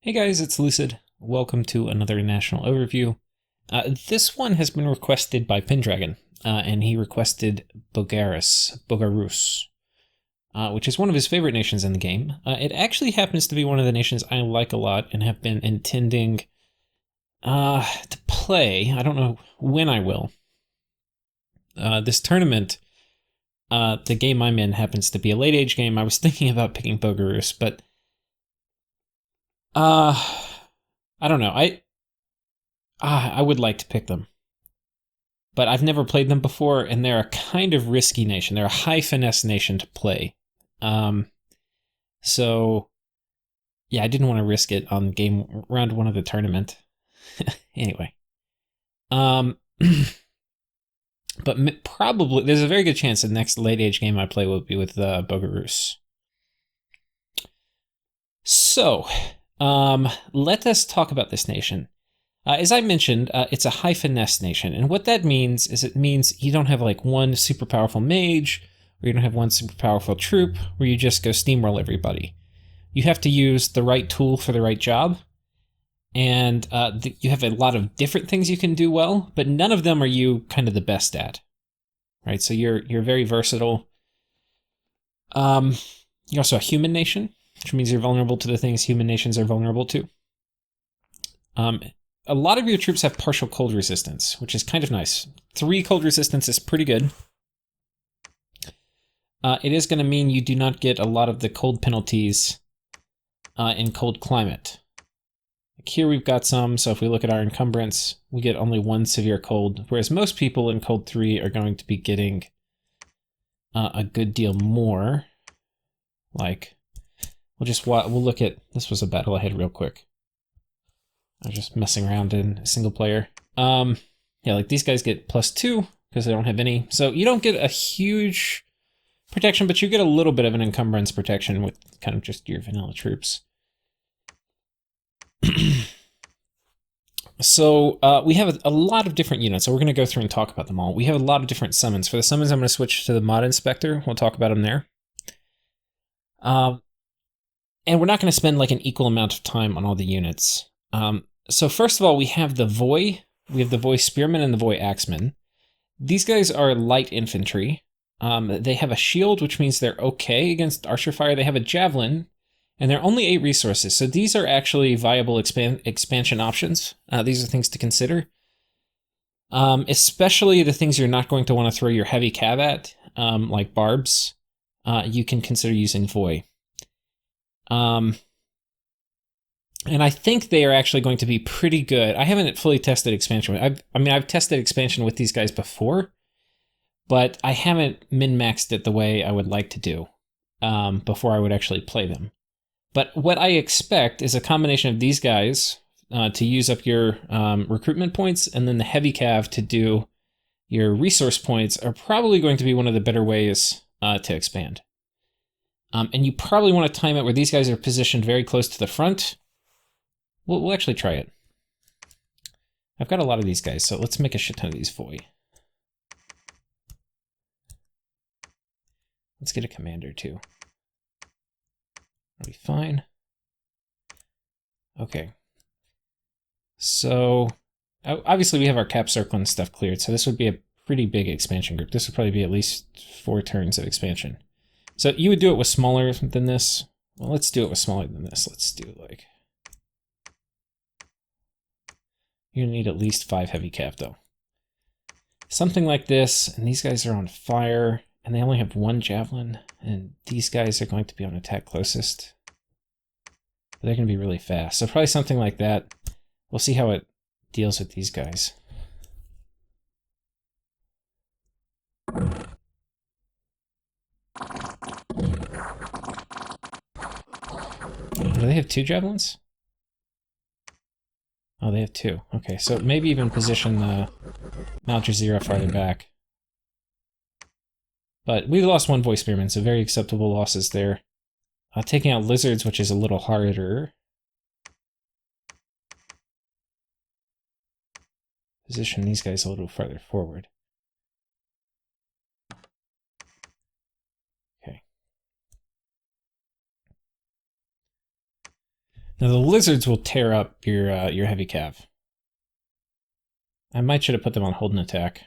Hey guys, it's Lucid. Welcome to another national overview. This one has been requested by Pendragon, and he requested Bogarus, which is one of his favorite nations in the game. It actually happens to be one of the nations I like a lot and have been intending to play. I don't know when I will. This tournament, the game I'm in happens to be a late age game. I was thinking about picking Bogarus, but I don't know. I would like to pick them, but I've never played them before, and they're a kind of risky nation. They're a high finesse nation to play. Um, so yeah, I didn't want to risk it on game round one of the tournament. Anyway, um, but probably there's a very good chance the next late age game I play will be with Bogarus. So, let us talk about this nation. As I mentioned, it's a high finesse nation, and what that means is it means you don't have like one super powerful mage, or you don't have one super powerful troop, where you just go steamroll everybody. You have to use the right tool for the right job, and you have a lot of different things you can do well, but none of them are you kind of the best at, right? So you're very versatile. You're also a human nation, which means you're vulnerable to the things human nations are vulnerable to. A lot of your troops have partial cold resistance, which is kind of nice. 3 cold resistance is pretty good. It is going to mean you do not get a lot of the cold penalties in cold climate. Like here we've got some, so if we look at our encumbrance, we get only 1 severe cold, whereas most people in cold 3 are going to be getting a good deal more. Like, we'll look at, this was a battle I had real quick. I was just messing around in single player. Yeah, like these guys get +2 because they don't have any. So you don't get a huge protection, but you get a little bit of an encumbrance protection with kind of just your vanilla troops. So we have a lot of different units, so we're going to go through and talk about them all. We have a lot of different summons. For the summons, I'm going to switch to the Mod Inspector. We'll talk about them there. And we're not going to spend like an equal amount of time on all the units. So first of all, we have the Voy. We have the Voy Spearmen and the Voy Axemen. These guys are light infantry. They have a shield, which means they're okay against archer fire. They have a javelin, and they're only 8 resources. So these are actually viable expansion options. These are things to consider. Especially the things you're not going to want to throw your heavy cav at, like barbs. You can consider using Voy. And I think they are actually going to be pretty good. I haven't fully tested expansion. I've tested expansion with these guys before, but I haven't min-maxed it the way I would like to do before I would actually play them. But what I expect is a combination of these guys to use up your recruitment points, and then the heavy cav to do your resource points are probably going to be one of the better ways to expand. And you probably want to time it where these guys are positioned very close to the front. We'll actually try it. I've got a lot of these guys, so let's make a shit ton of these Voy. Let's get a commander, too. That'll be fine. Okay. So, obviously we have our cap circle and stuff cleared, so this would be a pretty big expansion group. This would probably be at least 4 turns of expansion. So you would do it with smaller than this. Well, let's do it with smaller than this. Let's do like... You're gonna need at least 5 heavy cap, though. Something like this, and these guys are on fire, and they only have 1 javelin, and these guys are going to be on attack closest. They're gonna be really fast, so probably something like that. We'll see how it deals with these guys. Do they have 2 javelins? Oh, they have 2. Okay, so maybe even position the Mount Jazeera farther back. But we lost 1 Voy Spearman, so very acceptable losses there. Taking out lizards, which is a little harder. Position these guys a little farther forward. Okay. Now the lizards will tear up your heavy cav. I might should have put them on hold and attack.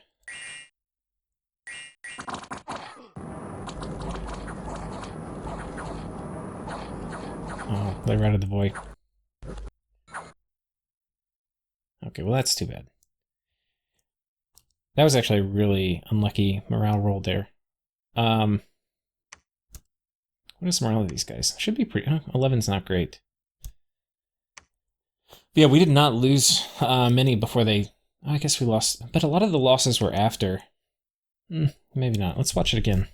Oh, they routed the void. Okay, well that's too bad. That was actually a really unlucky morale roll there. What is morale of these guys? Should be pretty... 11's not great. Yeah, we did not lose many before they... I guess we lost... But a lot of the losses were after. Maybe not. Let's watch it again.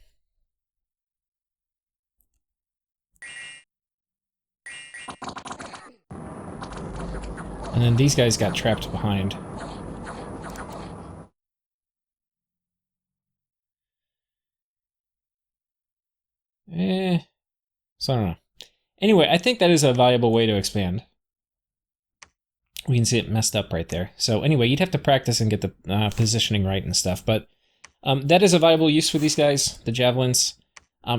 And then these guys got trapped behind. So I don't know. Anyway, I think that is a valuable way to expand. We can see it messed up right there. So anyway, you'd have to practice and get the positioning right and stuff. But that is a viable use for these guys, the javelins.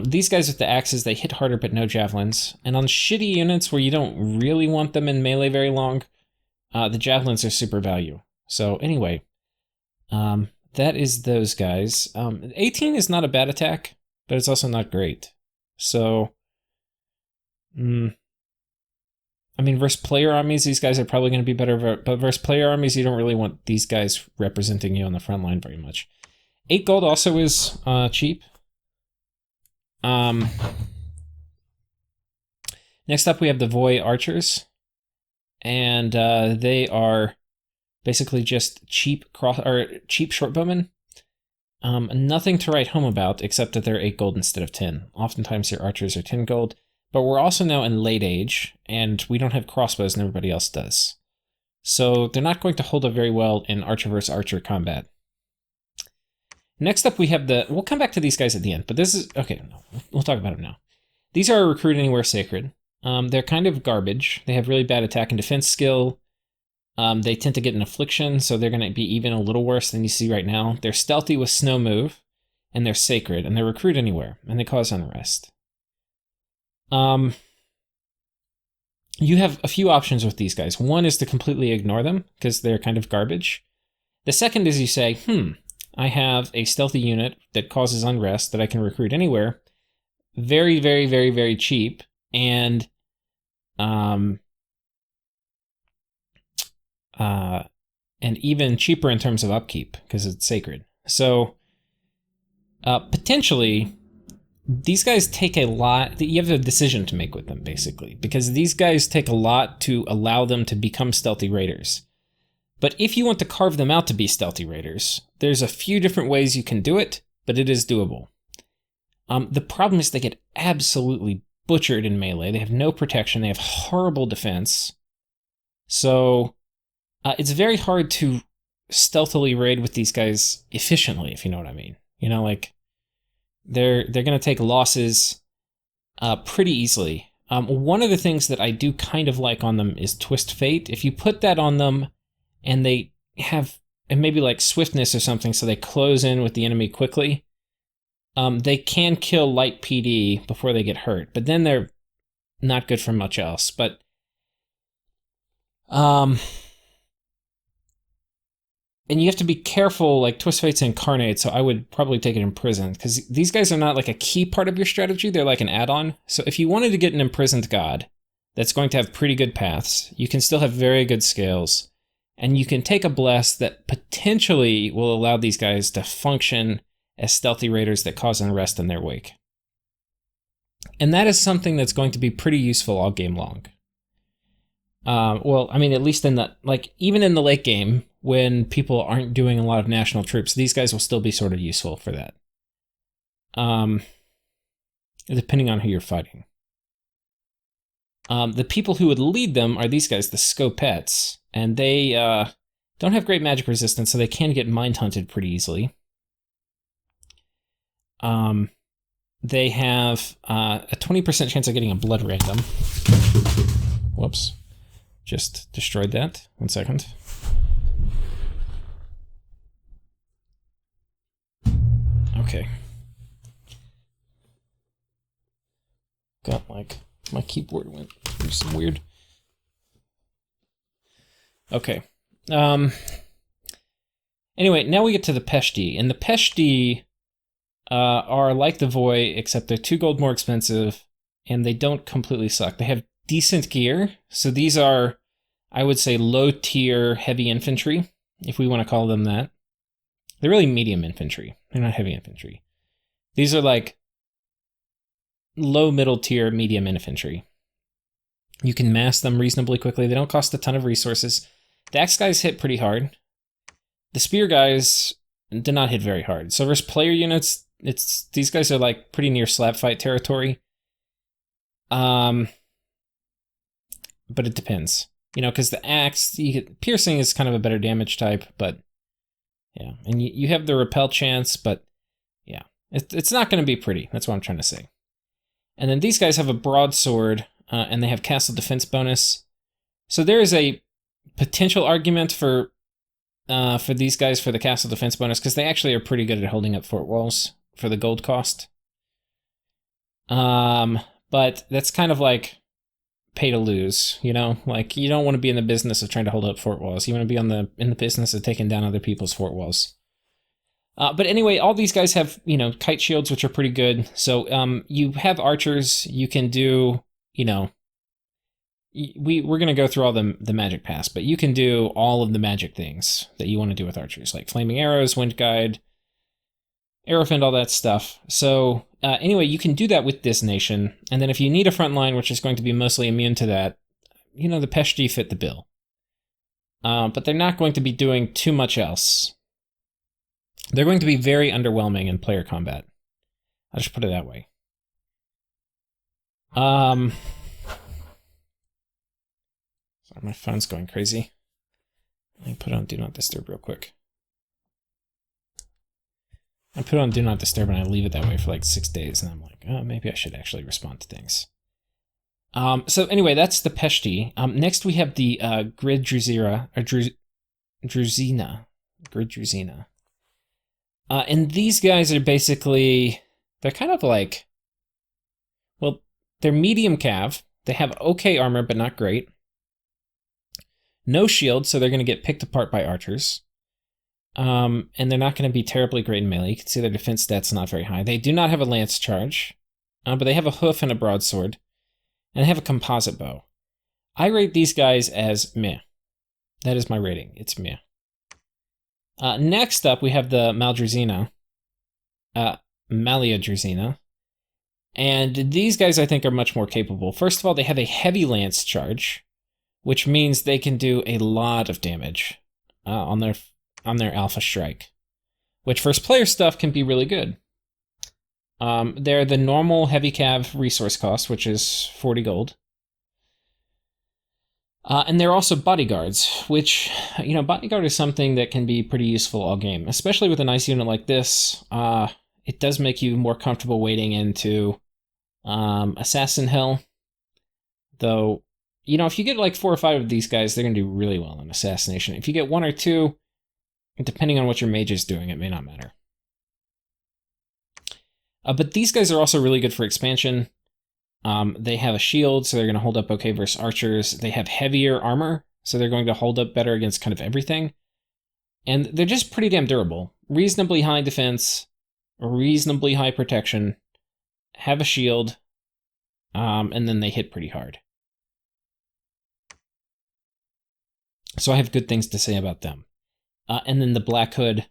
These guys with the axes, they hit harder but no javelins. And on shitty units where you don't really want them in melee very long, the javelins are super value. So anyway, that is those guys. 18 is not a bad attack, but it's also not great. So, I mean, versus player armies, these guys are probably going to be better, but versus player armies, you don't really want these guys representing you on the front line very much. 8 gold also is cheap. Next up, we have the Voy Archers, and they are basically just cheap shortbowmen. Nothing to write home about except that they're 8 gold instead of 10. Oftentimes your archers are 10 gold, but we're also now in late age, and we don't have crossbows and everybody else does. So they're not going to hold up very well in archer versus archer combat. Next up we have we'll come back to these guys at the end, but this is, okay, no, we'll talk about them now. These are Recruit Anywhere Sacred. They're kind of garbage. They have really bad attack and defense skill. They tend to get an affliction, so they're going to be even a little worse than you see right now. They're stealthy with snow move, and they're sacred, and they recruit anywhere, and they cause unrest. You have a few options with these guys. One is to completely ignore them, because they're kind of garbage. The second is you say, I have a stealthy unit that causes unrest that I can recruit anywhere. Very, very, very, very cheap, and even cheaper in terms of upkeep because it's sacred. So potentially these guys take a lot. You have a decision to make with them basically, because these guys take a lot to allow them to become stealthy raiders. But if you want to carve them out to be stealthy raiders, there's a few different ways you can do it, but it is doable. The problem is they get absolutely butchered in melee. They have no protection. They have horrible defense. So it's very hard to stealthily raid with these guys efficiently, if you know what I mean. You know, like, they're going to take losses pretty easily. One of the things that I do kind of like on them is Twist Fate. If you put that on them and they have maybe like swiftness or something, so they close in with the enemy quickly, they can kill light PD before they get hurt, but then they're not good for much else. But and you have to be careful, like Twist Fate's Incarnate, so I would probably take it Imprisoned, because these guys are not like a key part of your strategy, they're like an add-on. So if you wanted to get an Imprisoned God that's going to have pretty good paths, you can still have very good scales, and you can take a Bless that potentially will allow these guys to function as stealthy raiders that cause unrest in their wake. And that is something that's going to be pretty useful all game long. Well, I mean, at least in the, like, even in the late game, when people aren't doing a lot of national troops, these guys will still be sort of useful for that. Depending on who you're fighting. The people who would lead them are these guys, the Scopettes, and they don't have great magic resistance, so they can get mind hunted pretty easily. They have a 20% chance of getting a blood random. Whoops. Just destroyed that. 1 second. Okay. Got like my keyboard went through some weird Okay. Anyway, now we get to the Peshti, and the Peshti are like the Voy, except they're 2 gold more expensive, and they don't completely suck. They have decent gear, so these are, I would say, low-tier heavy infantry, if we want to call them that. They're really medium infantry. They're not heavy infantry. These are like low-middle tier medium infantry. You can mass them reasonably quickly. They don't cost a ton of resources. The axe guys hit pretty hard. The spear guys did not hit very hard. So versus player units, these guys are like pretty near slap fight territory. But it depends. You know, because the axe, piercing is kind of a better damage type, but yeah. And you have the repel chance, but yeah. It's not going to be pretty. That's what I'm trying to say. And then these guys have a broadsword, and they have castle defense bonus. So there is a potential argument for these guys for the castle defense bonus, because they actually are pretty good at holding up fort walls for the gold cost. But that's kind of like pay to lose, you know? Like, you don't want to be in the business of trying to hold up fort walls. You want to be in the business of taking down other people's fort walls. But anyway, all these guys have, you know, kite shields, which are pretty good. So you have archers. You can do, you know, we're going to go through all the magic pass, but you can do all of the magic things that you want to do with archers, like flaming arrows, wind guide, arrowfend, all that stuff. So anyway, you can do that with this nation. And then if you need a front line, which is going to be mostly immune to that, you know, the Peshti fit the bill. But they're not going to be doing too much else. They're going to be very underwhelming in player combat. I'll just put it that way. Sorry, my phone's going crazy. Let me put on Do Not Disturb real quick. I put on Do Not Disturb and I leave it that way for like 6 days, and I'm like, oh, maybe I should actually respond to things. So anyway, that's the Peshti. Next we have the Grid Druzira, or Druzina. Grid Druzina. And these guys are basically, they're kind of like, well, they're medium cav. They have okay armor, but not great. No shield, so they're going to get picked apart by archers. And they're not going to be terribly great in melee. You can see their defense stats not very high. They do not have a lance charge, but they have a hoof and a broadsword. And they have a composite bow. I rate these guys as meh. That is my rating. It's meh. Next up, we have the Malia Drazina. And these guys, I think, are much more capable. First of all, they have a heavy lance charge, which means they can do a lot of damage on their alpha strike, which first player stuff can be really good. They're the normal heavy cav resource cost, which is 40 gold. And they're also bodyguards, which, you know, bodyguard is something that can be pretty useful all game, especially with a nice unit like this. It does make you more comfortable wading into assassin hell. Though, you know, if you get like 4 or 5 of these guys, they're going to do really well in assassination. If you get 1 or 2, depending on what your mage is doing, it may not matter. But these guys are also really good for expansion. They have a shield, so they're going to hold up okay versus archers. They have heavier armor, so they're going to hold up better against kind of everything. And they're just pretty damn durable. Reasonably high defense, reasonably high protection, have a shield, and then they hit pretty hard. So I have good things to say about them. And then the Black Hood.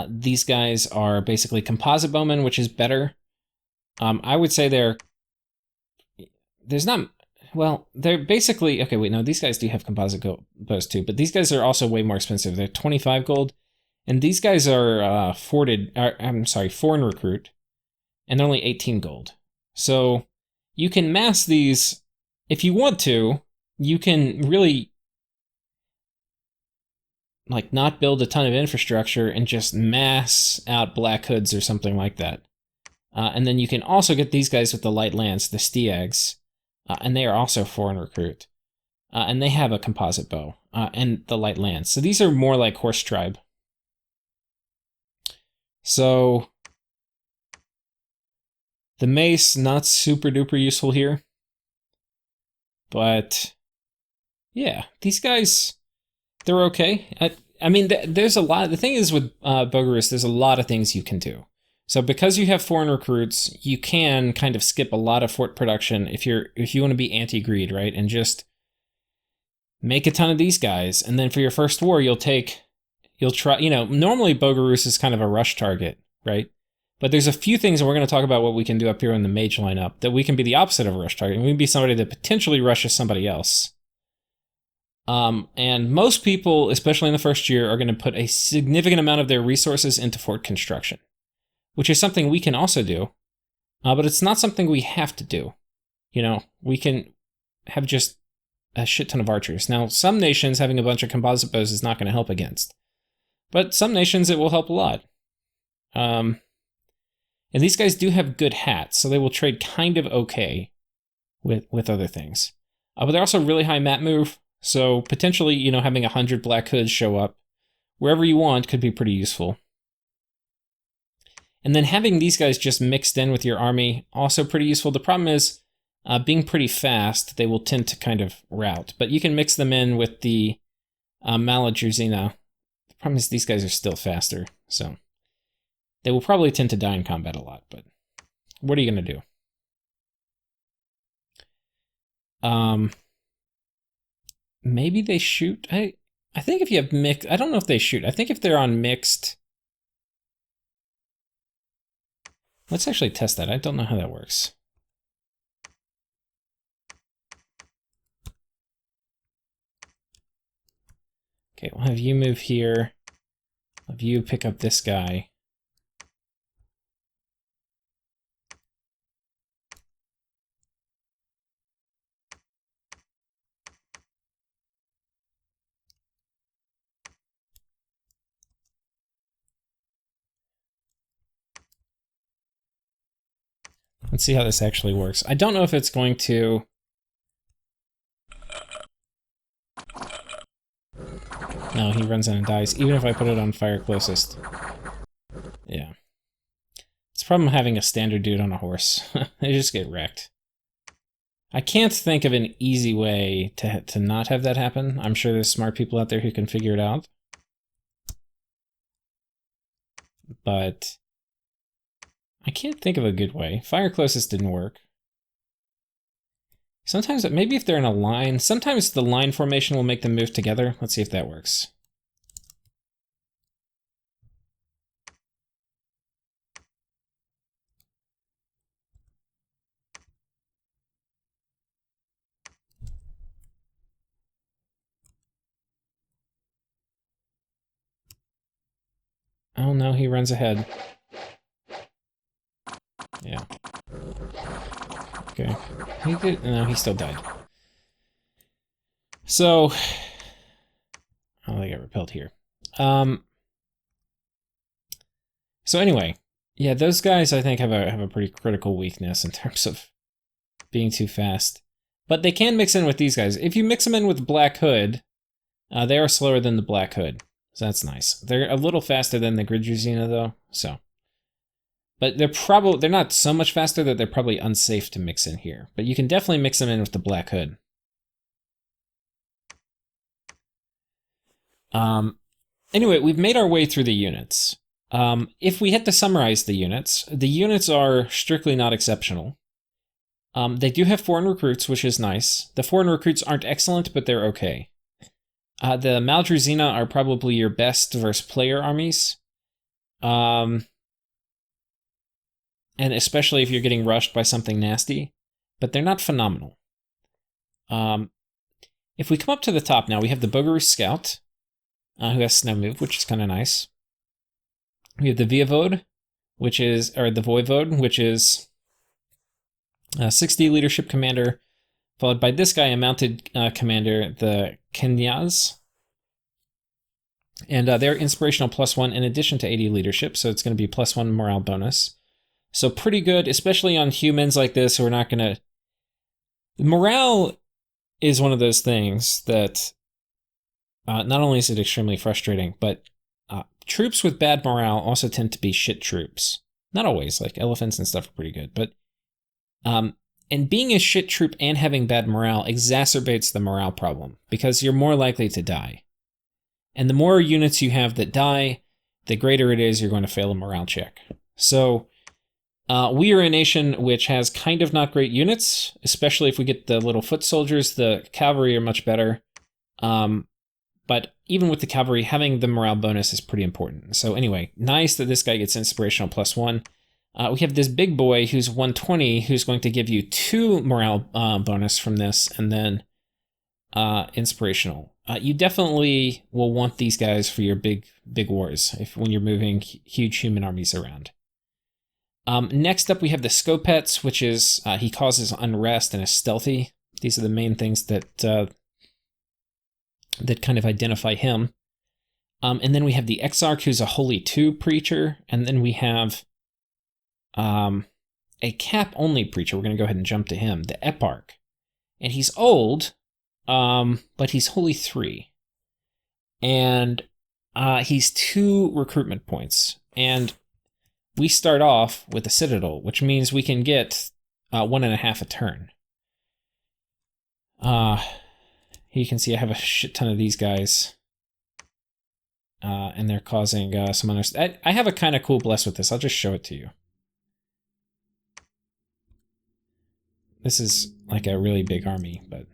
These guys are basically composite bowmen, which is better. I would say they're basically, okay, wait, no, these guys do have composite bows too, but these guys are also way more expensive. They're 25 gold, and these guys are foreign recruit, and they're only 18 gold. So you can mass these, if you want to, you can really like not build a ton of infrastructure and just mass out Black Hoods or something like that. And then you can also get these guys with the light lance, the Steags, and they are also foreign recruit. And they have a composite bow and the light lance. So these are more like horse tribe. So the mace, not super duper useful here. But Yeah, these guys, they're okay. I mean, there's a lot. The thing is with Bogarus, there's a lot of things you can do. So because you have foreign recruits, you can kind of skip a lot of fort production if you want to be anti-greed, right? And just make a ton of these guys, and then for your first war, you'll try. Normally Bogarus is kind of a rush target, right? But there's a few things, and we're going to talk about what we can do up here in the Mage lineup, that we can be the opposite of a rush target. We can be somebody that potentially rushes somebody else. And most people, especially in the first year, are going to put a significant amount of their resources into fort construction, which is something we can also do, but it's not something we have to do. We can have just a shit ton of archers. Now, some nations having a bunch of composite bows is not going to help against, but some nations it will help a lot. And these guys do have good hats, so they will trade kind of okay with other things. But they're also really high map move, so potentially, having 100 black hoods show up wherever you want could be pretty useful. And then having these guys just mixed in with your army, also pretty useful. The problem is, being pretty fast, they will tend to kind of rout. But you can mix them in with the Malia Xena. The problem is these guys are still faster, so they will probably tend to die in combat a lot, but what are you going to do? Maybe they shoot. I think if you have mixed... I don't know if they shoot. I think if they're on mixed... Let's actually test that. I don't know how that works. Okay, we'll have you move here. Have you pick up this guy. Let's see how this actually works. I don't know if it's going to... No, he runs in and dies, even if I put it on fire closest. Yeah. It's a problem having a standard dude on a horse. They just get wrecked. I can't think of an easy way to not have that happen. I'm sure there's smart people out there who can figure it out. But I can't think of a good way. Fire closest didn't work. Sometimes, maybe if they're in a line, sometimes the line formation will make them move together. Let's see if that works. Oh no, he runs ahead. Yeah. Okay. He did. No, he still died. So, oh, they got repelled here. So anyway, yeah, those guys I think have a pretty critical weakness in terms of being too fast. But they can mix in with these guys. If you mix them in with Black Hood, they are slower than the Black Hood. So that's nice. They're a little faster than the Grid Xena though, so. But they're not so much faster that they're probably unsafe to mix in here. But you can definitely mix them in with the Black Hood. Anyway, we've made our way through the units. If we had to summarize the units are strictly not exceptional. They do have foreign recruits, which is nice. The foreign recruits aren't excellent, but they're okay. The Malia Xena are probably your best versus player armies. And especially if you're getting rushed by something nasty. But they're not phenomenal. If we come up to the top now, we have the Bogarus Scout, who has Snow Move, which is kind of nice. We have the Voivode, which is 60 leadership commander, followed by this guy, a mounted commander, the Kenyas. And they're inspirational +1 in addition to 80 leadership, so it's going to be +1 morale bonus. So pretty good, especially on humans like this who are not going to... Morale is one of those things that not only is it extremely frustrating, but troops with bad morale also tend to be shit troops. Not always, like elephants and stuff are pretty good, but And being a shit troop and having bad morale exacerbates the morale problem, because you're more likely to die. And the more units you have that die, the greater it is you're going to fail a morale check. So we are a nation which has kind of not great units, especially if we get the little foot soldiers. The cavalry are much better. But even with the cavalry, having the morale bonus is pretty important. So anyway, nice that this guy gets inspirational +1. We have this big boy who's 120, who's going to give you 2 morale bonus from this, and then inspirational. You definitely will want these guys for your big wars when you're moving huge human armies around. Next up, we have the Skopets, which is he causes unrest and is stealthy. These are the main things that kind of identify him. And then we have the Exarch, who's a Holy 2 preacher, and then we have a cap-only preacher. We're going to go ahead and jump to him, the Eparch. And he's old, but he's Holy 3. And he's 2 recruitment points. And we start off with a Citadel, which means we can get 1.5 a turn. You can see I have a shit ton of these guys. And they're causing some others. I have a kind of cool bless with this. I'll just show it to you. This is like a really big army, but...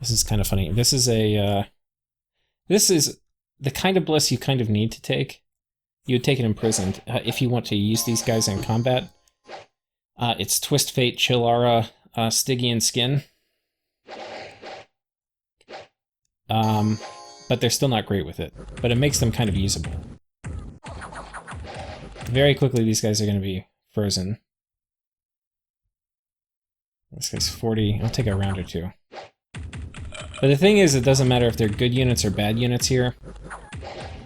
This is kind of funny. This is a... this is the kind of bliss you kind of need to take. You would take it imprisoned if you want to use these guys in combat. It's Twist Fate, Chillara, Stygian Skin. But they're still not great with it. But it makes them kind of usable. Very quickly, these guys are going to be frozen. This guy's 40. I'll take a round or 2. But the thing is, it doesn't matter if they're good units or bad units here.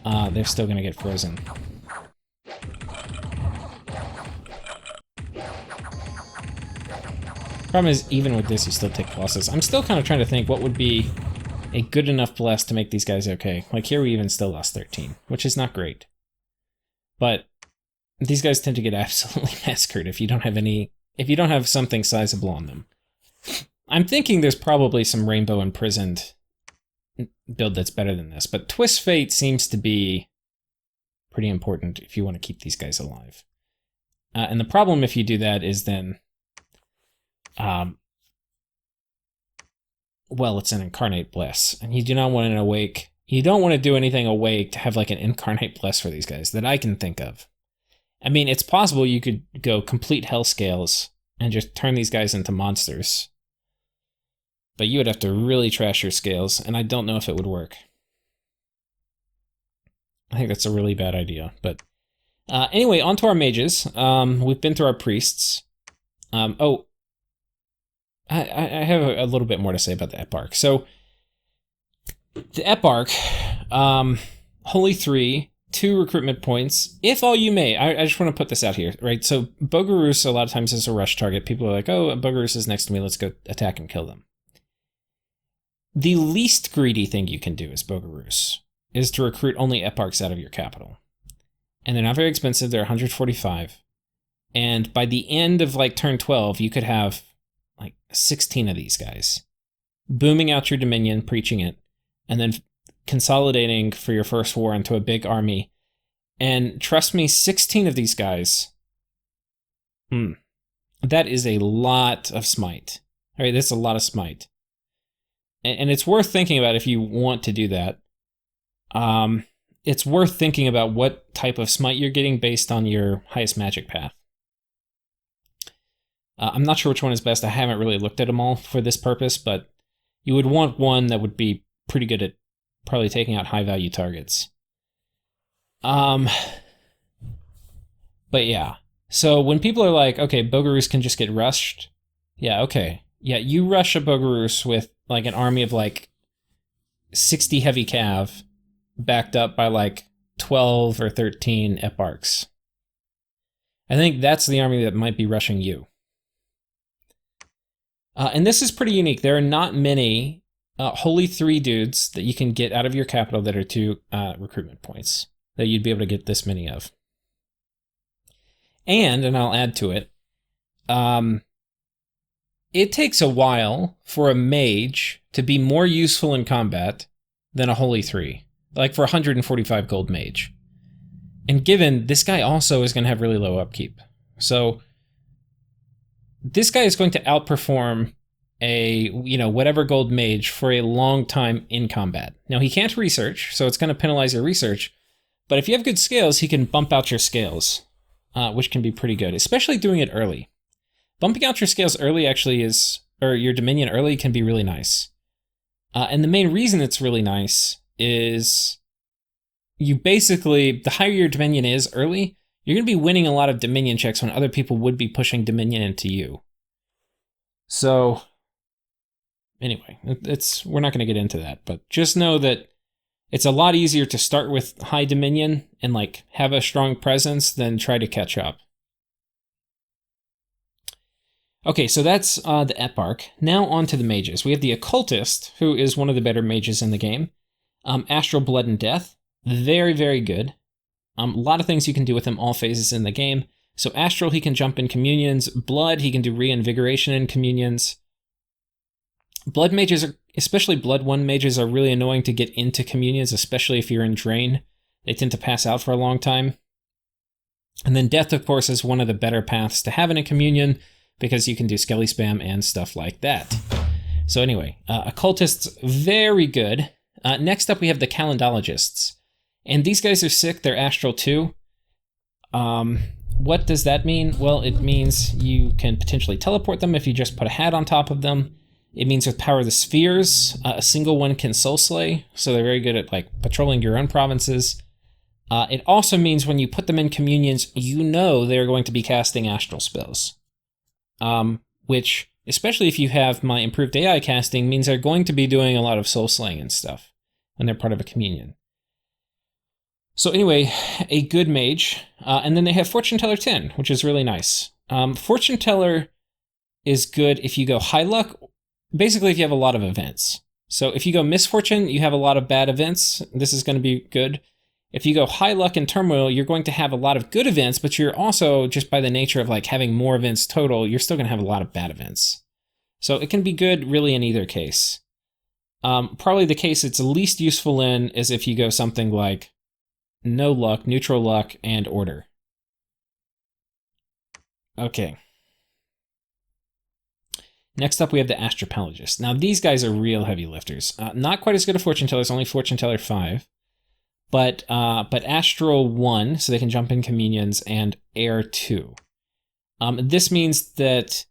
They're still going to get frozen. Problem is, even with this, you still take losses. I'm still kind of trying to think what would be a good enough bless to make these guys okay. Like here we even still lost 13, which is not great. But these guys tend to get absolutely massacred if you don't have something sizable on them. I'm thinking there's probably some Rainbow Imprisoned build that's better than this, but Twist Fate seems to be pretty important if you want to keep these guys alive. And the problem if you do that is then, well, it's an Incarnate Bless, and you do not want an Awake. You don't want to do anything Awake to have like an Incarnate Bless for these guys that I can think of. I mean, it's possible you could go complete Hell Scales and just turn these guys into monsters. But you would have to really trash your scales, and I don't know if it would work. I think that's a really bad idea. But anyway, on to our mages. We've been through our priests. I have a little bit more to say about the Eparch. So, the Eparch, Holy 3, 2 recruitment points, if all you may. I just want to put this out here, right? So, Bogarus a lot of times is a rush target. People are like, oh, Bogarus is next to me, let's go attack and kill them. The least greedy thing you can do as Bogarus is to recruit only Eparchs out of your capital. And they're not very expensive, they're 145. And by the end of like turn 12, you could have like 16 of these guys. Booming out your dominion, preaching it, and then consolidating for your first war into a big army. And trust me, 16 of these guys, that is a lot of smite. All right, that's a lot of smite. And it's worth thinking about if you want to do that. It's worth thinking about what type of smite you're getting based on your highest magic path. I'm not sure which one is best. I haven't really looked at them all for this purpose, but you would want one that would be pretty good at probably taking out high-value targets. But yeah. So when people are like, okay, Bogarus can just get rushed. Yeah, okay. Yeah, you rush a Bogarus with like an army of like 60 heavy cav backed up by like 12 or 13 Eparchs. I think that's the army that might be rushing you. And this is pretty unique. There are not many Holy 3 dudes that you can get out of your capital that are 2 recruitment points that you'd be able to get this many of. And I'll add to it, it takes a while for a mage to be more useful in combat than a Holy 3, like for 145 gold mage. And given this guy also is going to have really low upkeep. So this guy is going to outperform a, whatever gold mage for a long time in combat. Now he can't research, so it's going to penalize your research. But if you have good scales, he can bump out your scales, which can be pretty good, especially doing it early. Bumping out your scales early actually or your Dominion early can be really nice. And the main reason it's really nice is you basically, the higher your Dominion is early, you're going to be winning a lot of Dominion checks when other people would be pushing Dominion into you. So, anyway, we're not going to get into that, but just know that it's a lot easier to start with high Dominion and have a strong presence than try to catch up. Okay, so that's the Eparch. Now on to the mages. We have the Occultist, who is one of the better mages in the game. Astral Blood and Death. Very, very good. A lot of things you can do with him all phases in the game. So Astral, he can jump in communions. Blood, he can do reinvigoration in communions. Blood mages, especially Blood 1 mages, are really annoying to get into communions, especially if you're in Drain. They tend to pass out for a long time. And then Death, of course, is one of the better paths to have in a communion, because you can do Skelly Spam and stuff like that. So anyway, Occultists, very good. Next up, we have the Calendula Gists. And these guys are sick. They're Astral too. What does that mean? Well, it means you can potentially teleport them if you just put a hat on top of them. It means with Power of the Spheres, a single one can Soul Slay, so they're very good at patrolling your own provinces. It also means when you put them in communions, they're going to be casting astral spells. Which, especially if you have my improved AI casting, means they're going to be doing a lot of soul slaying and stuff when they're part of a communion. So anyway, a good mage. And then they have Fortune Teller 10, which is really nice. Fortune Teller is good if you go high luck, basically if you have a lot of events. So if you go misfortune, you have a lot of bad events. This is going to be good. If you go high luck and turmoil, you're going to have a lot of good events, but you're also, just by the nature of having more events total, you're still going to have a lot of bad events. So it can be good really in either case. Probably the case it's least useful in is if you go something like no luck, neutral luck, and order. Okay. Next up, we have the Astropelagists. Now, these guys are real heavy lifters. Not quite as good as Fortune Tellers, only Fortune Teller 5. But Astral 1, so they can jump in communions, and Air 2. This means that,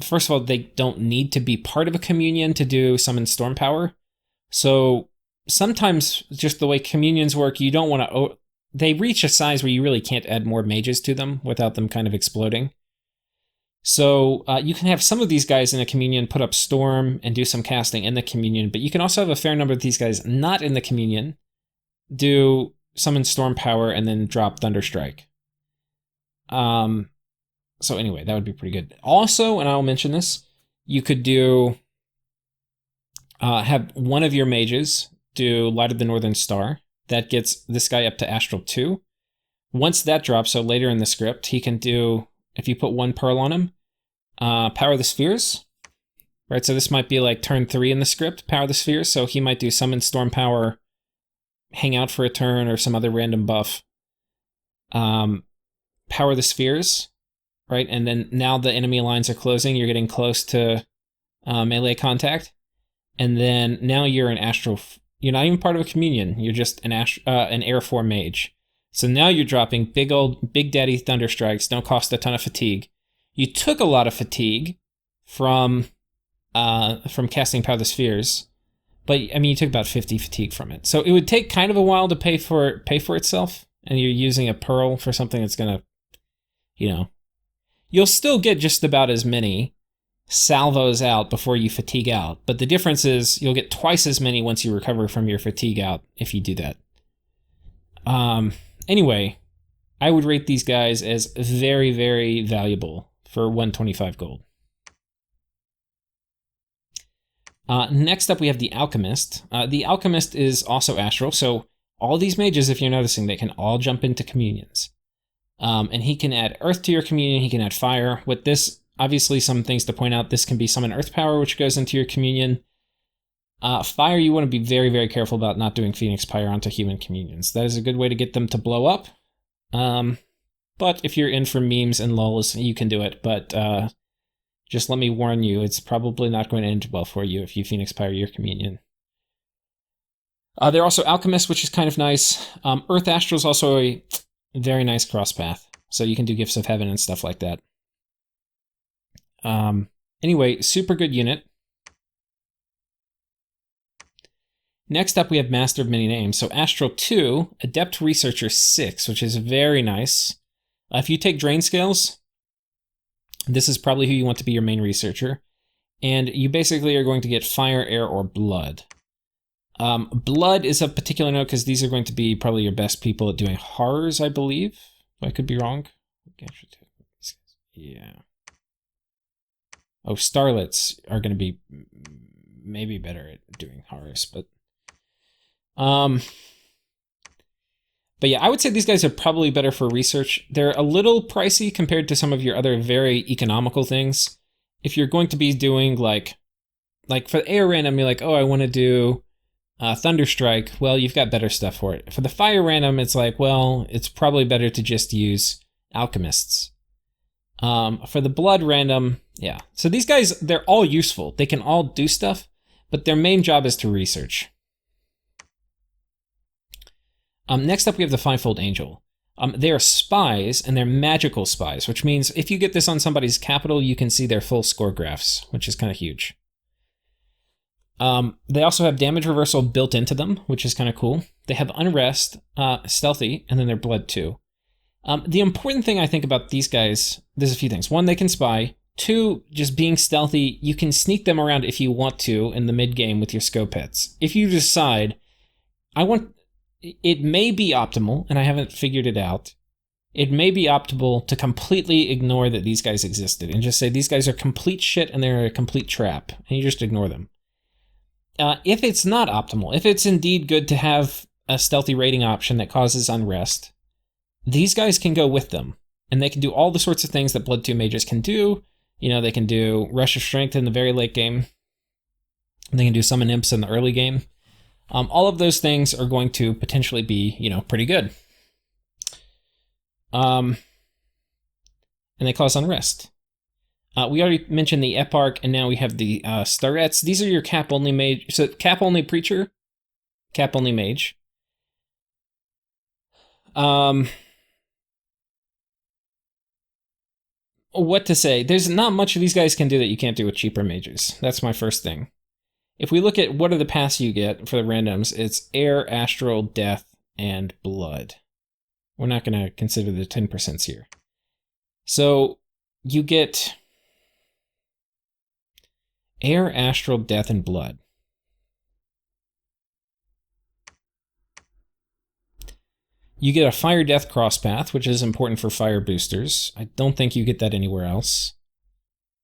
first of all, they don't need to be part of a communion to do summon storm power. So sometimes, just the way communions work, you don't want to... They reach a size where you really can't add more mages to them without them kind of exploding. So you can have some of these guys in a communion put up storm and do some casting in the communion, but you can also have a fair number of these guys not in the communion, do summon storm power, and then drop Thunderstrike. So anyway, that would be pretty good. Also, and I'll mention this, you could do have one of your mages do Light of the Northern Star. That gets this guy up to Astral 2. Once that drops, so later in the script, he can do, if you put 1 Pearl on him, Power of the Spheres. Right, so this might be turn 3 in the script, Power of the Spheres, so he might do Summon Storm Power, hang out for a turn, or some other random buff. Power the Spheres, right? And then now the enemy lines are closing, you're getting close to melee contact. And then now you're an Astral... You're not even part of a communion, you're just an Air 4 mage. So now you're dropping Big Daddy Thunderstrikes, don't cost a ton of fatigue. You took a lot of fatigue from casting Power the Spheres, but I mean, you took about 50 fatigue from it. So it would take kind of a while to pay for itself, and you're using a Pearl for something that's gonna, you'll still get just about as many salvos out before you fatigue out, but the difference is you'll get twice as many once you recover from your fatigue out if you do that. Anyway, I would rate these guys as very, very valuable for 125 gold. Next up, we have the Alchemist. The Alchemist is also astral, so all these mages, if you're noticing, they can all jump into communions. And he can add earth to your communion, he can add fire. With this, obviously some things to point out, this can be summon earth power, which goes into your communion. Fire, you want to be very, very careful about not doing Phoenix Pyre onto human communions. That is a good way to get them to blow up. But if you're in for memes and lulls, you can do it. But just let me warn you, it's probably not going to end well for you if you Phoenix Pyre your communion. They're also Alchemists, which is kind of nice. Earth Astral is also a very nice cross path. So you can do Gifts of Heaven and stuff like that. Anyway, super good unit. Next up, we have Master of Many Names. So Astral 2, Adept Researcher 6, which is very nice. If you take Drain Scales, this is probably who you want to be your main researcher. And you basically are going to get Fire, Air, or Blood. Blood is of particular note because these are going to be probably your best people at doing horrors, I believe. I could be wrong. Yeah. Oh, Starlets are going to be maybe better at doing horrors, but yeah, I would say these guys are probably better for research. They're a little pricey compared to some of your other very economical things. If you're going to be doing like for the air random, you're like, oh, I want to do Thunderstrike. Well, you've got better stuff for it. For the fire random, it's like, well, it's probably better to just use Alchemists. For the blood random, yeah. So these guys, they're all useful. They can all do stuff, but their main job is to research. Next up, we have the Fivefold Angel. They are spies, and they're magical spies, which means if you get this on somebody's capital, you can see their full score graphs, which is kind of huge. They also have damage reversal built into them, which is kind of cool. They have Unrest, Stealthy, and then they're Blood too. The important thing I think about these guys, there's a few things. One, they can spy. Two, just being stealthy, you can sneak them around if you want to in the mid-game with your Scopets. If you decide, it may be optimal, and I haven't figured it out, it may be optimal to completely ignore that these guys existed and just say these guys are complete shit and they're a complete trap, and you just ignore them. If it's not optimal, if it's indeed good to have a stealthy rating option that causes unrest, these guys can go with them, and they can do all the sorts of things that Blood 2 mages can do. You know, they can do Rush of Strength in the very late game. They can do Summon Imps in the early game. All of those things are going to potentially be, pretty good. And they cause unrest. We already mentioned the Eparch, and now we have the Strats. These are your cap-only mage. So cap-only preacher, cap-only mage. What to say? There's not much these guys can do that you can't do with cheaper mages. That's my first thing. If we look at what are the paths you get for the randoms, it's Air, Astral, Death, and Blood. We're not going to consider the 10% here. So you get Air, Astral, Death, and Blood. You get a Fire Death cross path, which is important for fire boosters. I don't think you get that anywhere else.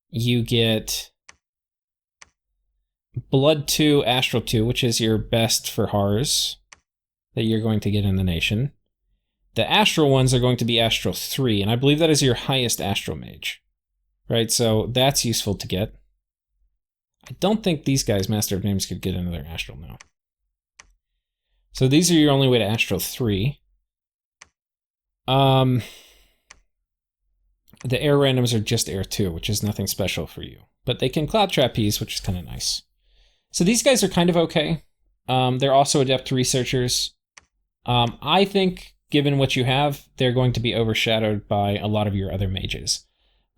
You get Blood 2, Astral 2, which is your best for horrors that you're going to get in the nation. The Astral ones are going to be Astral 3, and I believe that is your highest Astral Mage. Right, so that's useful to get. I don't think these guys, Master of Names, could get another Astral now. So these are your only way to Astral 3. The Air randoms are just Air 2, which is nothing special for you. But they can Cloud Trapeze, which is kind of nice. So these guys are kind of okay. They're also Adept Researchers. I think, given what you have, they're going to be overshadowed by a lot of your other mages.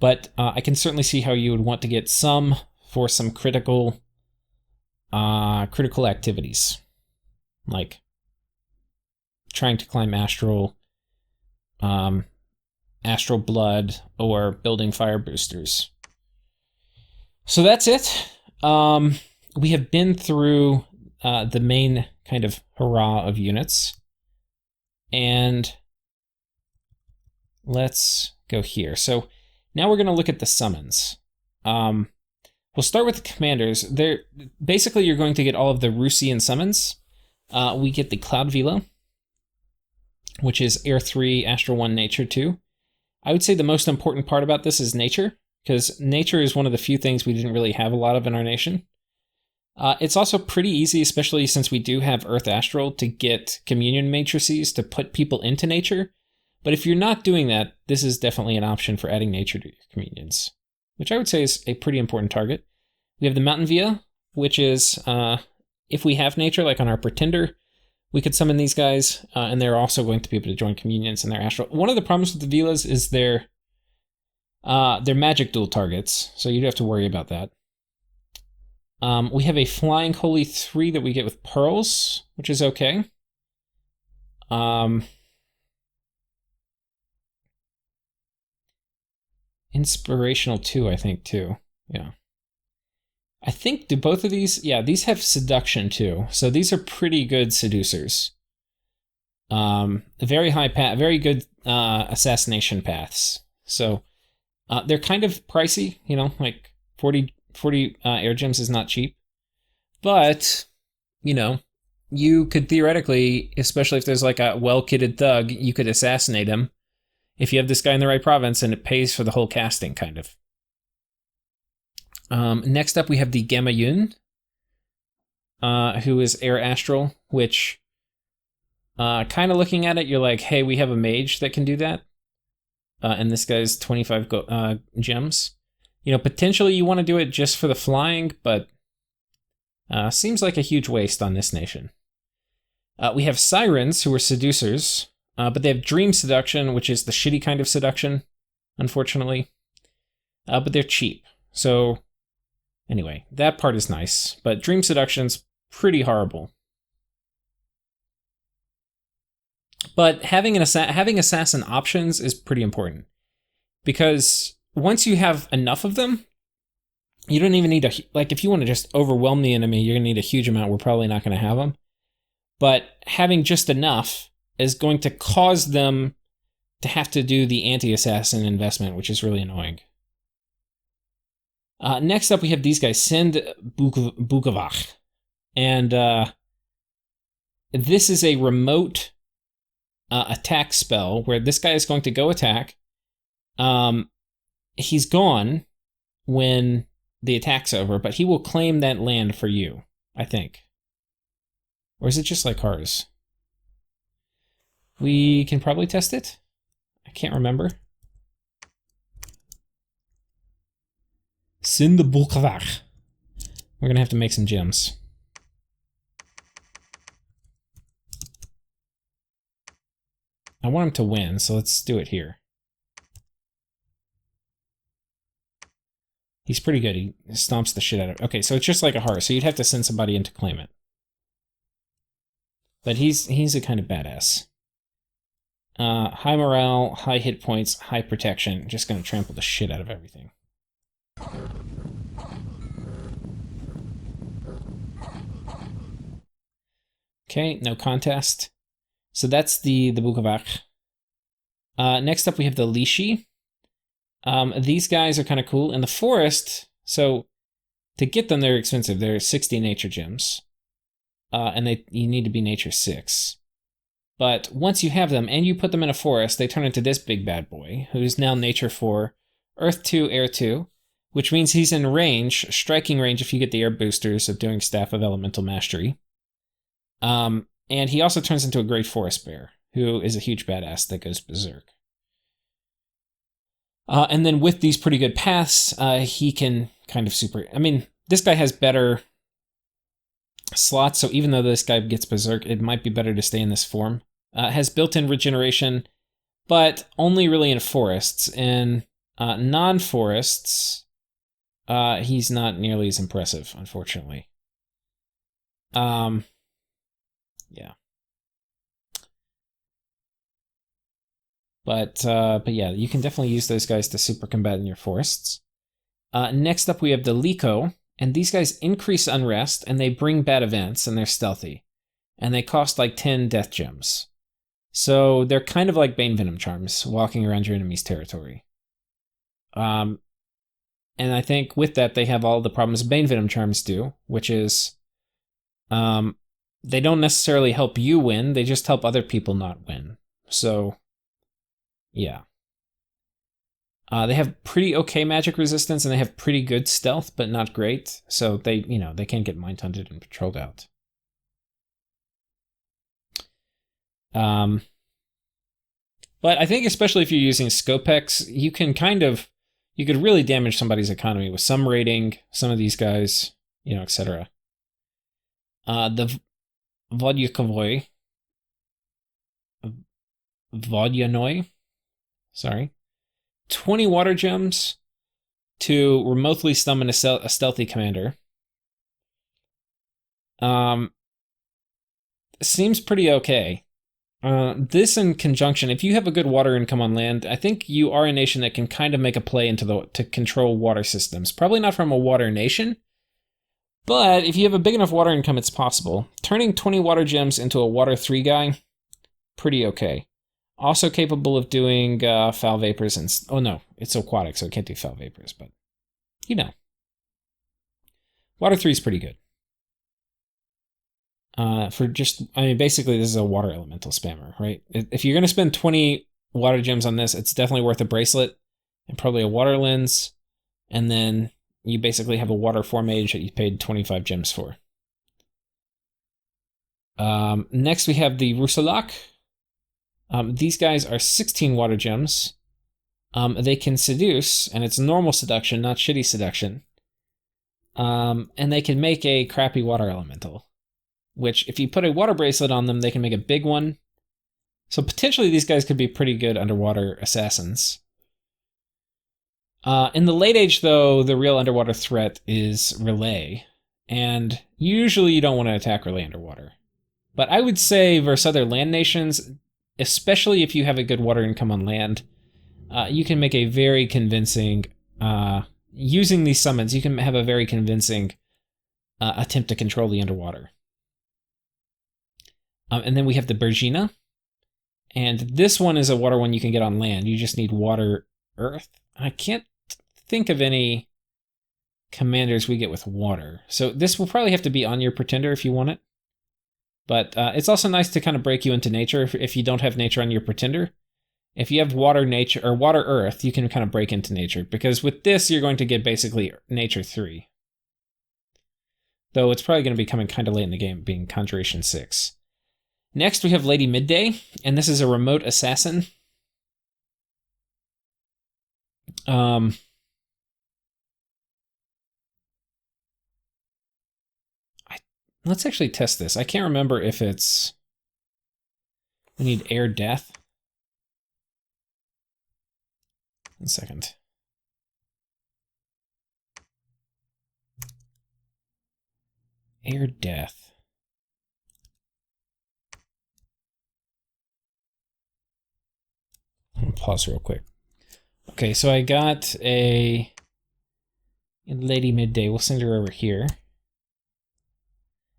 But I can certainly see how you would want to get some for some critical activities. Like trying to climb Astral Blood, or building fire boosters. So that's it. We have been through the main kind of hurrah of units. And let's go here. So now we're going to look at the summons. We'll start with the commanders. Basically, you're going to get all of the Rusian summons. We get the Cloud Velo, which is Air 3, Astral 1, Nature 2. I would say the most important part about this is Nature, because Nature is one of the few things we didn't really have a lot of in our nation. It's also pretty easy, especially since we do have Earth Astral, to get communion matrices to put people into Nature. But if you're not doing that, this is definitely an option for adding Nature to your communions, which I would say is a pretty important target. We have the Mountain Via, which is, if we have Nature, like on our Pretender, we could summon these guys, and they're also going to be able to join communions in their Astral. One of the problems with the Vilas is they're magic dual targets, so you'd have to worry about that. We have a Flying Holy 3 that we get with Pearls, which is okay. Inspirational 2, I think, too. Yeah. I think, do both of these... Yeah, these have Seduction, too. So these are pretty good seducers. Very high path, very good assassination paths. So they're kind of pricey, you know, like 40 air gems is not cheap. But, you know, you could theoretically, especially if there's like a well-kitted thug, you could assassinate him if you have this guy in the right province, and it pays for the whole casting, kind of. Next up, we have the Gamma Yoon, who is Air Astral, which, kind of looking at it, you're like, hey, we have a mage that can do that. And this guy's 25 gems. You know, potentially you want to do it just for the flying, but seems like a huge waste on this nation. We have Sirens, who are seducers, but they have Dream Seduction, which is the shitty kind of seduction, unfortunately. But they're cheap. So, anyway, that part is nice, but Dream Seduction's pretty horrible. But having assassin options is pretty important, because once you have enough of them, you don't even need like, if you want to just overwhelm the enemy, you're going to need a huge amount. We're probably not going to have them. But having just enough is going to cause them to have to do the anti-assassin investment, which is really annoying. Next up, we have these guys, Send Bukavach. And this is a remote attack spell where this guy is going to go attack. He's gone when the attack's over, but he will claim that land for you, I think. Or is it just like ours? We can probably test it. I can't remember. Send the Bukavach. We're going to have to make some gems. I want him to win, so let's do it here. He's pretty good. He stomps the shit out of it. Okay, so it's just like a heart, so you'd have to send somebody in to claim it. But he's a kind of badass. High morale, high hit points, high protection. Just going to trample the shit out of everything. Okay, no contest. So that's the Bukavach. Next up, we have the Lishi. These guys are kind of cool. In the forest, so to get them, they're expensive. They're 60 nature gems. And you need to be nature 6. But once you have them and you put them in a forest, they turn into this big bad boy, who's now nature 4, earth 2, air 2, which means he's in range, striking range if you get the air boosters of doing Staff of Elemental Mastery. And he also turns into a great forest bear, who is a huge badass that goes berserk. And then with these pretty good paths, he can kind of super... I mean, this guy has better slots, so even though this guy gets berserk, it might be better to stay in this form. Has built-in regeneration, but only really in forests. In non-forests, he's not nearly as impressive, unfortunately. Yeah. But yeah, you can definitely use those guys to super combat in your forests. Next up, we have the Liko, and these guys increase unrest, and they bring bad events, and they're stealthy. And they cost like 10 death gems. So they're kind of like Bane Venom Charms, walking around your enemy's territory. And And I think with that, they have all the problems Bane Venom Charms do, which is they don't necessarily help you win, they just help other people not win. So, yeah. They have pretty okay magic resistance, and they have pretty good stealth, but not great. So they can get mind hunted and patrolled out. But I think especially if you're using Scopex, you could really damage somebody's economy with some rating, some of these guys, etc. The Vodyanoi, sorry. 20 water gems to remotely summon a stealthy commander. Seems pretty okay. This in conjunction, if you have a good water income on land, I think you are a nation that can kind of make a play to control water systems. Probably not from a water nation, but if you have a big enough water income, it's possible. Turning 20 water gems into a water 3 guy, pretty okay. Also capable of doing foul vapors and... Oh no, it's aquatic, so it can't do foul vapors, but... Water 3 is pretty good. Basically this is a water elemental spammer, right? If you're going to spend 20 water gems on this, it's definitely worth a bracelet and probably a water lens, and then you basically have a water 4 mage that you paid 25 gems for. Next we have the Rusalak. These guys are 16 water gems. They can seduce, and it's normal seduction, not shitty seduction. And they can make a crappy water elemental, which if you put a water bracelet on them, they can make a big one. So potentially these guys could be pretty good underwater assassins. In the late age, though, the real underwater threat is Relay, and usually you don't want to attack Relay underwater. But I would say versus other land nations, especially if you have a good water income on land, you can make a very convincing, using these summons, you can have a very convincing attempt to control the underwater. And then we have the Bergina, and this one is a water one you can get on land. You just need water earth. I can't think of any commanders we get with water. So this will probably have to be on your pretender if you want it. But it's also nice to kind of break you into nature if you don't have nature on your pretender. If you have water nature or water earth, you can kind of break into nature, because with this you're going to get basically nature 3. Though it's probably going to be coming kind of late in the game, being Conjuration 6. Next we have Lady Midday, and this is a remote assassin. Let's actually test this. I can't remember if it's... We need air death. 1 second. Air death. I'll pause real quick. Okay, so I got a Lady Midday. We'll send her over here.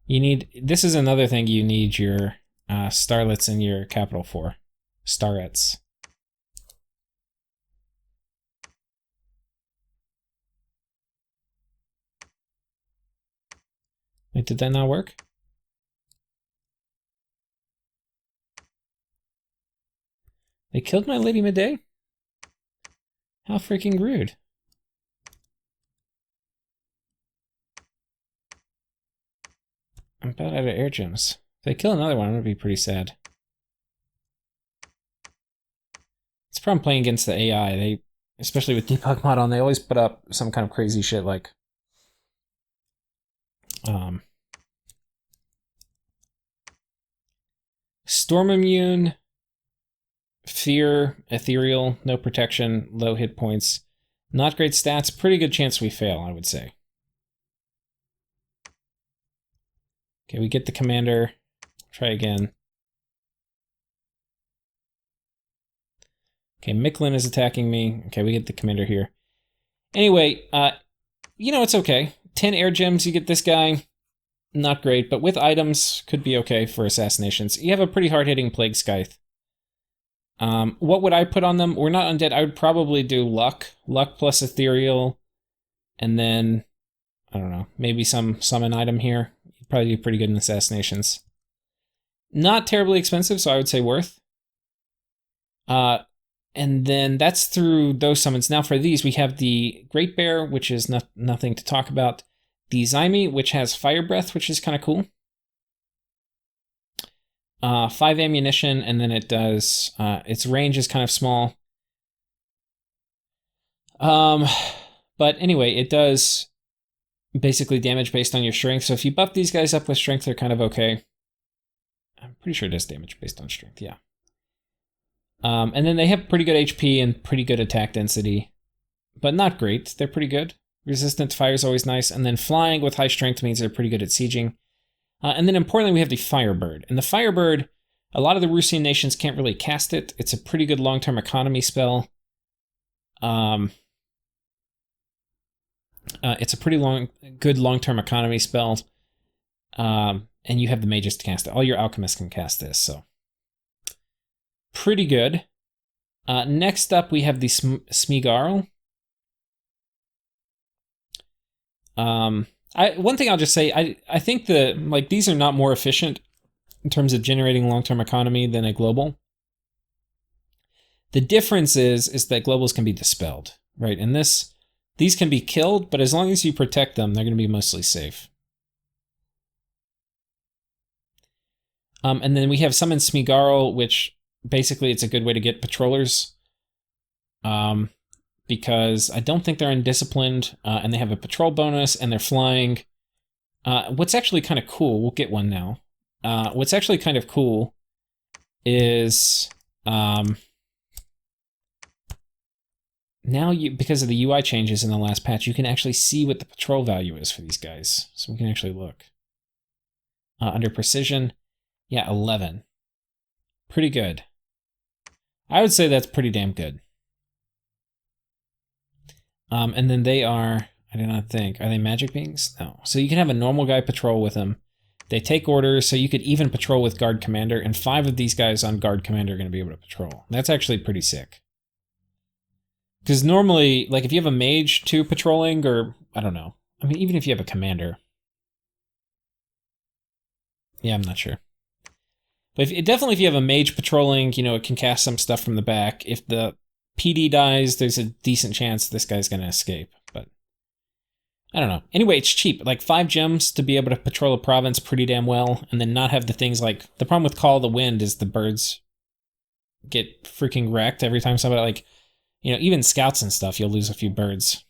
You need... This is another thing you need your starlets in your capital for. Starets. Wait, did that not work? They killed my Lady Midday? How freaking rude. I'm about out of air gems. If they kill another one, I'm gonna be pretty sad. It's a problem playing against the AI. They, especially with Debug Mod on, they always put up some kind of crazy shit like Storm Immune, Fear, Ethereal, no protection, low hit points, not great stats, pretty good chance we fail, I would say. Okay, we get the commander. Try again. Okay, Micklin is attacking me. Okay, we get the commander here. Anyway, it's okay. 10 air gems, you get this guy. Not great, but with items, could be okay for assassinations. You have a pretty hard-hitting Plague Scythe. What would I put on them? We're not undead. I would probably do luck. Luck plus ethereal. And then, I don't know, maybe some summon item here. You'd probably do pretty good in assassinations. Not terribly expensive, so I would say worth. And then that's through those summons. Now for these, we have the Great Bear, which is nothing to talk about. The Zyme, which has Fire Breath, which is kind of cool. 5 ammunition, and then it does, its range is kind of small. But anyway, it does basically damage based on your strength. So if you buff these guys up with strength, they're kind of okay. I'm pretty sure it does damage based on strength, yeah. And then they have pretty good HP and pretty good attack density, but not great. They're pretty good. Resistant to fire is always nice. And then flying with high strength means they're pretty good at sieging. And then importantly, we have the Firebird. And the Firebird, a lot of the Rusian nations can't really cast it. It's a pretty good long-term economy spell. It's a pretty good long-term economy spell. And you have the mages to cast it. All your alchemists can cast this, so pretty good. Next up, we have the Smeagol. One thing I'll just say, I think these are not more efficient in terms of generating long-term economy than a global. The difference is that globals can be dispelled, right? And these can be killed, but as long as you protect them, they're going to be mostly safe. And then we have Summon Smeagol, which basically it's a good way to get patrollers. Because I don't think they're undisciplined, and they have a patrol bonus, and they're flying. What's actually kind of cool, we'll get one now. What's actually kind of cool is now because of the UI changes in the last patch, you can actually see what the patrol value is for these guys. So we can actually look. Under precision, yeah, 11. Pretty good. I would say that's pretty damn good. And then they are, I do not think, are they magic beings? No. So you can have a normal guy patrol with them. They take orders, so you could even patrol with guard commander, and 5 of these guys on guard commander are going to be able to patrol. That's actually pretty sick. Because normally, like if you have a mage too patrolling, or I don't know. I mean, even if you have a commander. Yeah, I'm not sure. But definitely if you have a mage patrolling, you know, it can cast some stuff from the back. If the PD dies, there's a decent chance this guy's going to escape. But I don't know. Anyway, it's cheap. Like 5 gems to be able to patrol a province pretty damn well, and then not have the things like... The problem with Call of the Wind is the birds get freaking wrecked every time somebody, like... You know, even scouts and stuff, you'll lose a few birds.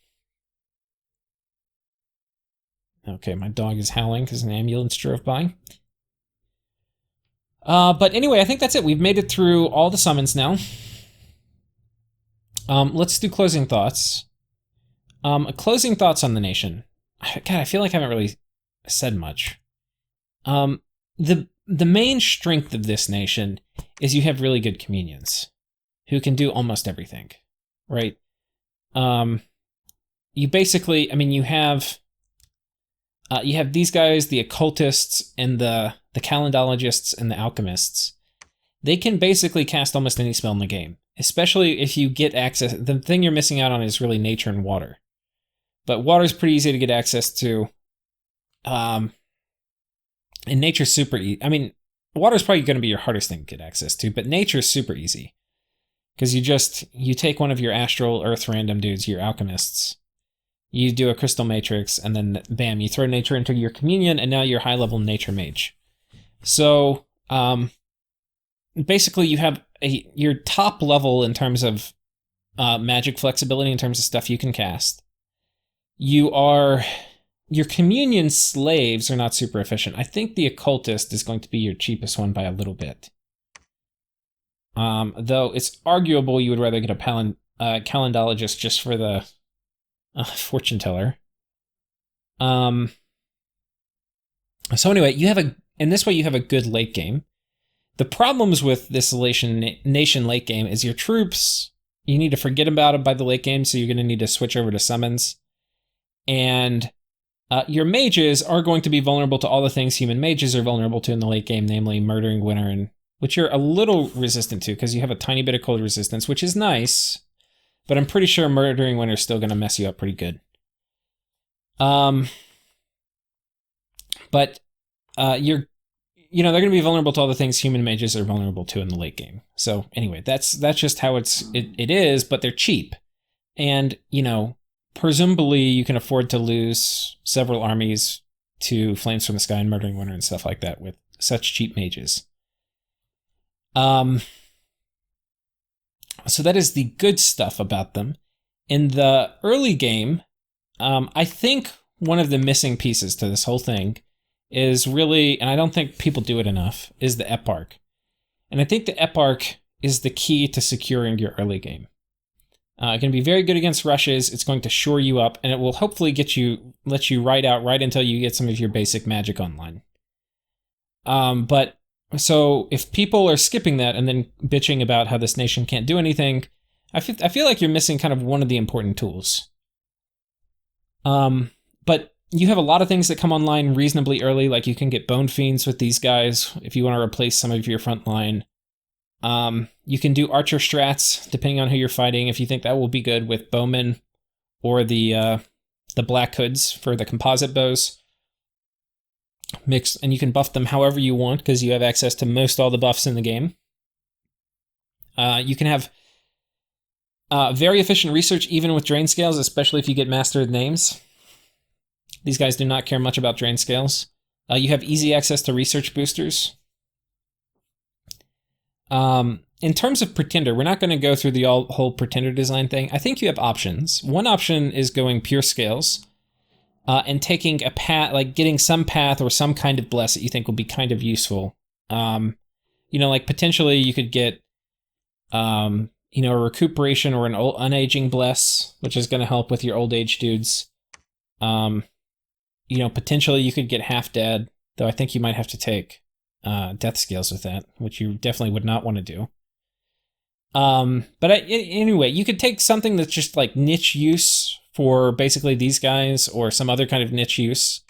Okay, my dog is howling because an ambulance drove by. But anyway, I think that's it. We've made it through all the summons now. Let's do closing thoughts. Closing thoughts on the nation. God, I feel like I haven't really said much. The main strength of this nation is you have really good communions who can do almost everything, right? You basically, I mean, you have these guys, the Occultists and the Calendula Gists and the Alchemists. They can basically cast almost any spell in the game, especially if you get access. The thing you're missing out on is really nature and water. But water's pretty easy to get access to. And nature's super easy. I mean, water's probably going to be your hardest thing to get access to, but nature's super easy. Because you take one of your astral earth random dudes, your alchemists, you do a crystal matrix, and then bam, you throw nature into your communion, and now you're high level nature mage. So basically you have your top level in terms of magic flexibility, in terms of stuff you can cast. Your communion slaves are not super efficient. I think the occultist is going to be your cheapest one by a little bit. Though it's arguable you would rather get a Calendula Gist just for the fortune teller. So anyway, in this way you have a good late game. The problems with this nation late game is your troops, you need to forget about them by the late game, so you're going to need to switch over to summons. And your mages are going to be vulnerable to all the things human mages are vulnerable to in the late game, namely Murdering Winter, which you're a little resistant to because you have a tiny bit of cold resistance, which is nice, but I'm pretty sure Murdering Winter is still going to mess you up pretty good. Um, but they're going to be vulnerable to all the things human mages are vulnerable to in the late game. So anyway, that's just how it is, but they're cheap. And, presumably you can afford to lose several armies to Flames from the Sky and Murdering Winter and stuff like that with such cheap mages. So that is the good stuff about them. In the early game, I think one of the missing pieces to this whole thing is really, and I don't think people do it enough, is the Eparch. And I think the Eparch is the key to securing your early game. It can be very good against rushes, it's going to shore you up, and it will hopefully let you ride out right until you get some of your basic magic online. But so if people are skipping that and then bitching about how this nation can't do anything, I feel like you're missing kind of one of the important tools. But you have a lot of things that come online reasonably early, like you can get Bone Fiends with these guys if you want to replace some of your front line. You can do Archer Strats, depending on who you're fighting, if you think that will be good with Bowmen or the Black Hoods for the composite bows. Mix, and you can buff them however you want because you have access to most all the buffs in the game. You can have very efficient research even with drain scales, especially if you get mastered names. These guys do not care much about drain scales. You have easy access to research boosters. In terms of Pretender, we're not going to go through the whole Pretender design thing. I think you have options. One option is going pure scales. And taking a path, like getting some path or some kind of bless that you think will be kind of useful. Like potentially you could get, a recuperation or an unaging bless, which is going to help with your old age dudes. Potentially you could get half dead, though I think you might have to take death scales with that, which you definitely would not want to do. Anyway, you could take something that's just like niche use for basically these guys or some other kind of niche use.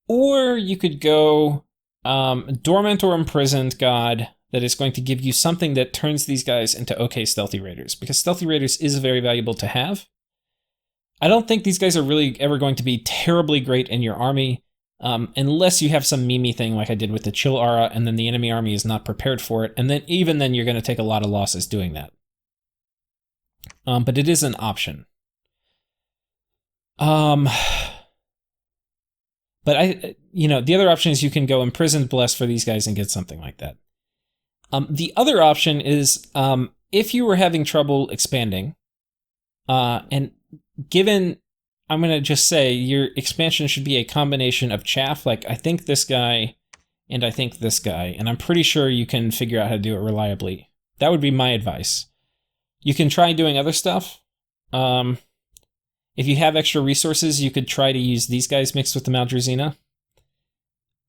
Or you could go Dormant or Imprisoned God that is going to give you something that turns these guys into okay Stealthy Raiders, because Stealthy Raiders is very valuable to have. I don't think these guys are really ever going to be terribly great in your army, unless you have some Mimi thing like I did with the Chill Aura, and then the enemy army is not prepared for it, and then even then you're going to take a lot of losses doing that. But it is an option. But the other option is you can go Imprisoned Bless for these guys and get something like that. The other option is if you were having trouble expanding, and given, I'm going to just say your expansion should be a combination of chaff, like I think this guy and I think this guy, and I'm pretty sure you can figure out how to do it reliably. That would be my advice. You can try doing other stuff. If you have extra resources, you could try to use these guys mixed with the Maldrazina.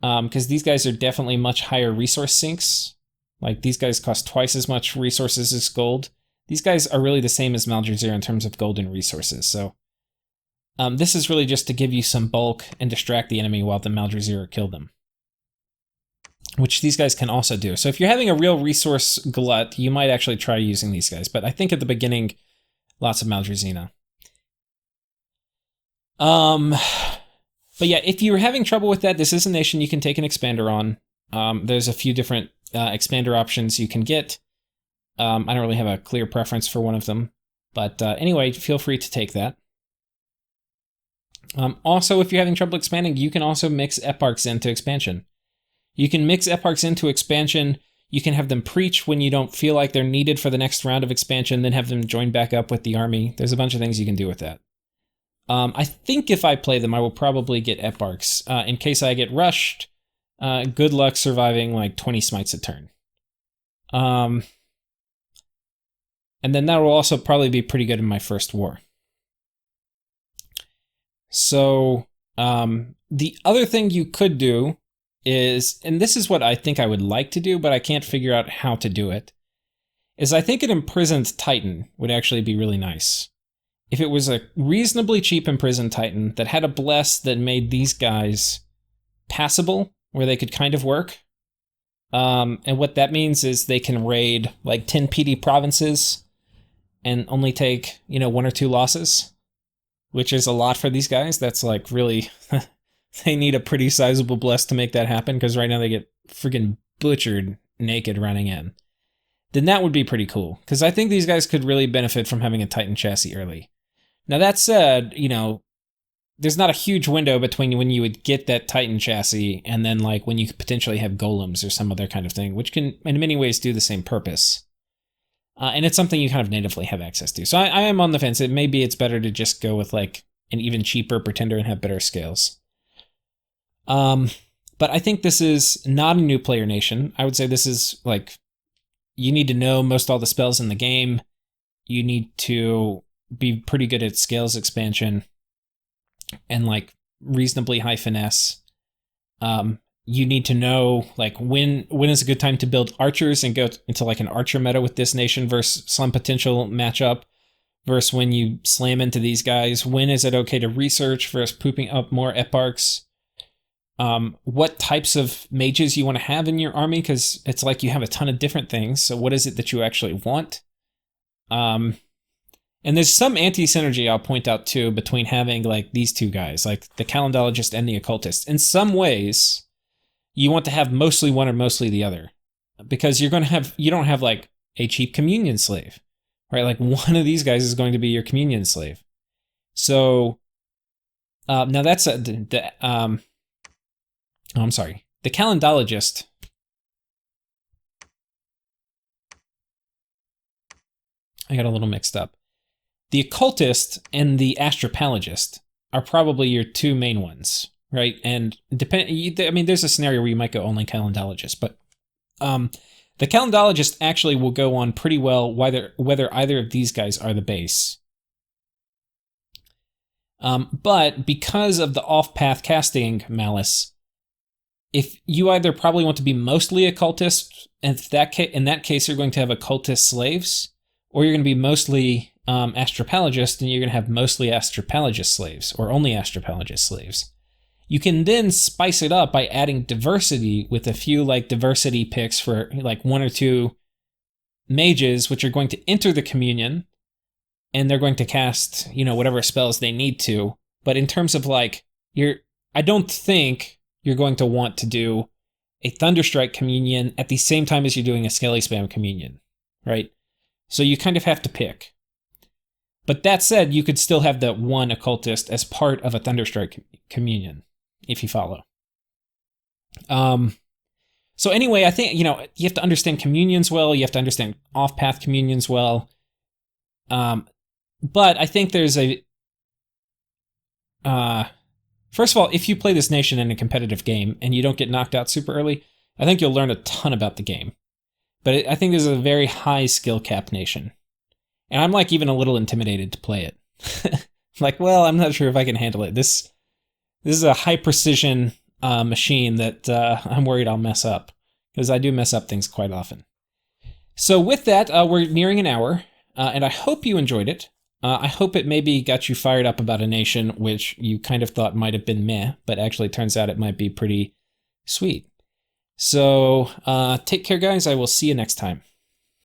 Because these guys are definitely much higher resource sinks. Like, these guys cost twice as much resources as gold. These guys are really the same as Maldrazir in terms of gold and resources, so... this is really just to give you some bulk and distract the enemy while the Maldrazir kill them. Which these guys can also do. So if you're having a real resource glut, you might actually try using these guys. But I think at the beginning, lots of Maldrazina. But yeah, if you're having trouble with that, this is a nation you can take an expander on. There's a few different expander options you can get. I don't really have a clear preference for one of them. But anyway, feel free to take that. Also, if you're having trouble expanding, you can also mix Eparchs into expansion. You can mix Eparchs into expansion. You can have them preach when you don't feel like they're needed for the next round of expansion, then have them join back up with the army. There's a bunch of things you can do with that. I think if I play them, I will probably get Eparchs. In case I get rushed, good luck surviving like 20 smites a turn. And then that will also probably be pretty good in my first war. So, the other thing you could do is, and this is what I think I would like to do, but I can't figure out how to do it, is I think an Imprisoned Titan would actually be really nice. If it was a reasonably cheap Imprisoned Titan that had a bless that made these guys passable, where they could kind of work. And what that means is they can raid like 10 PD provinces and only take, 1 or 2 losses. which is a lot for these guys. That's like really, they need a pretty sizable bless to make that happen, because right now they get freaking butchered naked running in. Then that would be pretty cool, because I think these guys could really benefit from having a Titan chassis early. Now that said, you know, there's not a huge window between when you would get that Titan chassis and then like when you could potentially have golems or some other kind of thing, which can in many ways do the same purpose. And it's something you kind of natively have access to. So I am on the fence. Maybe it's better to just go with like an even cheaper pretender and have better scales. But I think this is not a new player nation. I would say this is like, you need to know most all the spells in the game. You need to be pretty good at scales expansion and like reasonably high finesse. You need to know like when is a good time to build archers and go into like an archer meta with this nation versus some potential matchup versus when you slam into these guys. When is it okay to research versus pooping up more eparchs? What types of mages you want to have in your army, because it's like you have a ton of different things. So what is it that you actually want? And there's some anti-synergy I'll point out too between having like these two guys, like the Calendula Gist and the Occultist. In some ways, you want to have mostly one or mostly the other, because you don't have like a cheap communion slave, right? Like one of these guys is going to be your communion slave. So now that's I'm sorry, the Calendula Gist. I got a little mixed up. The Occultist and the Astropalagist are probably your two main ones, right? And there's a scenario where you might go only Calendula Gist, but the Calendula Gist actually will go on pretty well whether either of these guys are the base. But because of the off-path casting malice, if you either probably want to be mostly Occultist, and in that case you're going to have Occultist slaves, or you're going to be mostly Astropalagist, and you're going to have mostly Astropalagist slaves, or only Astropalagist slaves. You can then spice it up by adding diversity with a few like diversity picks for like one or two mages, which are going to enter the communion, and they're going to cast, you know, whatever spells they need to. But in terms of like, I don't think you're going to want to do a Thunderstrike communion at the same time as you're doing a Skelly Spam communion, right? So you kind of have to pick. But that said, you could still have the one Occultist as part of a Thunderstrike communion, if you follow. So anyway, I think, you know, you have to understand communions well, you have to understand off-path communions well. But I think there's first of all, if you play this nation in a competitive game and you don't get knocked out super early, I think you'll learn a ton about the game. But I think this is a very high skill cap nation. And I'm like even a little intimidated to play it. Like, well, I'm not sure if I can handle it. This is a high precision machine that I'm worried I'll mess up, because I do mess up things quite often. So with that, we're nearing an hour, and I hope you enjoyed it. I hope it maybe got you fired up about a nation which you kind of thought might have been meh, but actually turns out it might be pretty sweet. So take care, guys. I will see you next time.